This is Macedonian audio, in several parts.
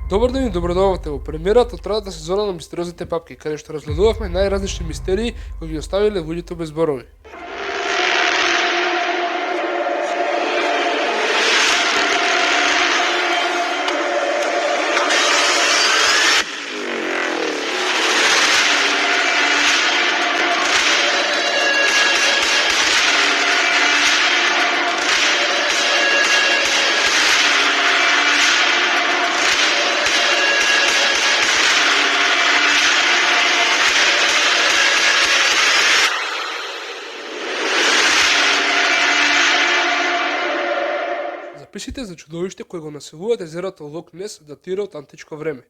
Добар ден и добродојавте во премиерата од третата сезона на Мистериозните папки, каде што разгледувавме најразлични мистерии кои ги оставиле луѓето без зборови. Записите за чудовиште кои го населуваат езерото Лок Нес датира од античко време.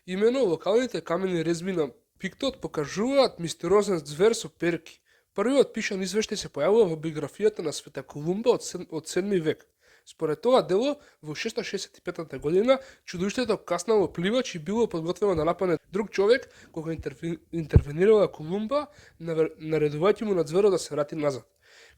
Имено локалните камени резби на пиктот покажуваат мистериозен звер со перки. Првиот пишан извештај се појавува во биографијата на Света Колумба од 7 век. Според тоа дело, во 665 година, чудовиштето каснало пливач и било подготвено да нападне друг човек, кога интервенирала Колумба, наредувајќи му на зверот да се врати назад.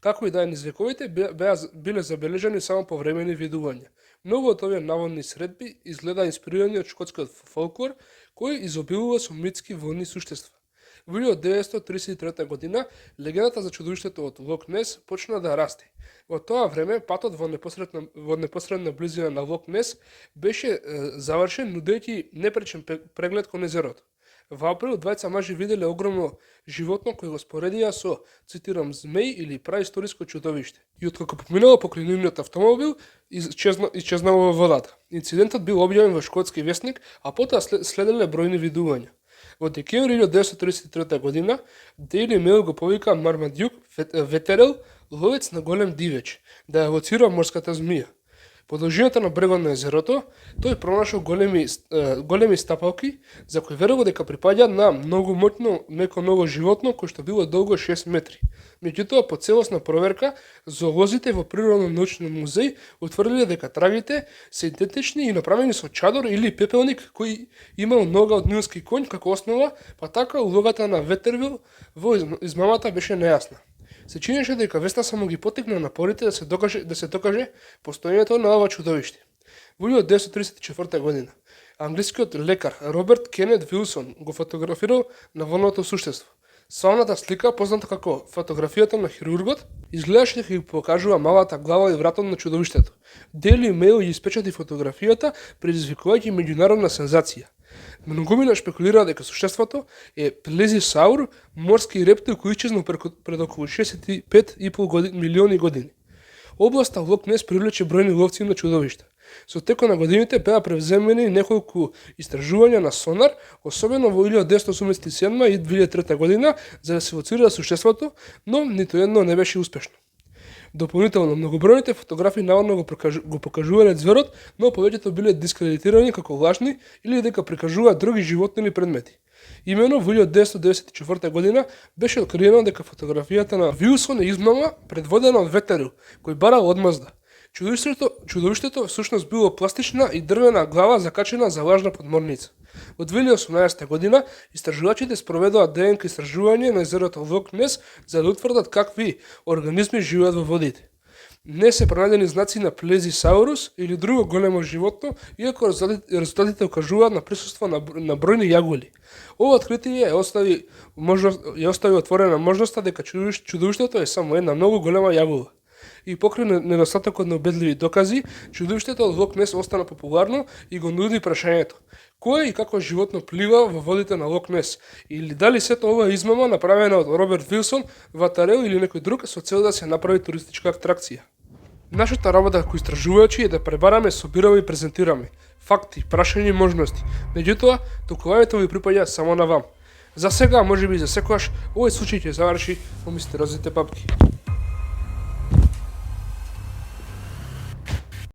Како и да е низ вековите, биле забележани само повремени видувања. Многу од овие наводни средби изгледа инспирирани од шкотскиот фолклор, кој изобилува со митски водни суштества. Во 1933 година, легендата за чудовиштето од Лок Нес почна да расте. Во тоа време, патот во непосредна близина на Лок Нес беше завршен, нудејќи непречен преглед кон езерото. Во април, двајца мажи виделе огромно животно кој го споредија со, цитирам, змеј или праисториско чудовиште. И откако поминало покрај нивниот автомобил, исчезнало во водата. Инцидентот бил објавен во шкотски весник, а потоа следеле бројни видувања. Во декември 1933 година, Daily Mail го повика Мармадјук Ветерел, ловец на голем дивеч, да ја лоцира морската змија. По должината на брегот на езерото, тој пронашол големи стапалки, за кои верува дека припаѓа на многу моќно неконого животно кој што било долго 6 метри. Меѓутоа, по целосна проверка, зоолозите во Природно-научниот музеј утврдиле дека трагите се идентични и направени со чадор или пепелник кој имал нога од нилски конј како основа, па така улогата на Ветервил во измамата беше нејасна. Се чинеше дека веста само ги поттикна напорите да се докаже постоењето на ова чудовиште. Во 1934 година, англискиот лекар Роберт Кенет Вилсон го фотографирал наводното суштество. Славната слика, позната како фотографијата на хирургот, изгледаше дека ги покажува малата глава и вратот на чудовиштето. Daily Mail ја испечати фотографијата, предизвикувајќи меѓународна сензација. Многумина шпекулира дека суштеството е плезисаур, морски рептил кој исчезнал пред околу 65,5 милиони години. Областа Лок Нес привлече бројни ловци на чудовишта. Со текот на годините беа превземени неколку истражувања на сонар, особено во 1987 и 2003 година, за да се лоцира суштеството, но ниту едно не беше успешно. Дополнително, многобројните фотографии наводно го покажувале зверот, но повеќето биле дискредитирани како лажни или дека прикажуваат други животни или предмети. Имено во 1994 година беше откриено дека фотографијата на Вилсон е измама предводена од Ветерил, кој барал одмазда. Чудовиштето всушност било пластична и дрвена глава закачена за лажна подморница. Во 2018 година истражувачите спроведоа ДНК истражување на езерото Лок Нес за да утврдат какви организми живеат во водите. Не се пронајдени знаци на плезисаурус или друго големо животно, иако резултатите укажуваат на присуство на бројни јагули. Ова откритие ја остави отворена можноста дека чудовиштето е само една многу голема јагула. И покрај недостатокот на убедливи докази, чудовиштето од Лок Нес остана популарно и го нуди прашањето: кој и како животно плива во водите на Лок Нес? Или дали сето ова измама направена од Роберт Вилсон, Ватарел или некој друг со цел да се направи туристичка атракција? Нашата работа како истражувачи е да пребараме, собираме и презентираме факти, прашања и можности. Меѓутоа, толкувањето ви припаѓа само на вам. За сега, можеби за секогаш, овој случај ќе заврши во Мистериозните папки.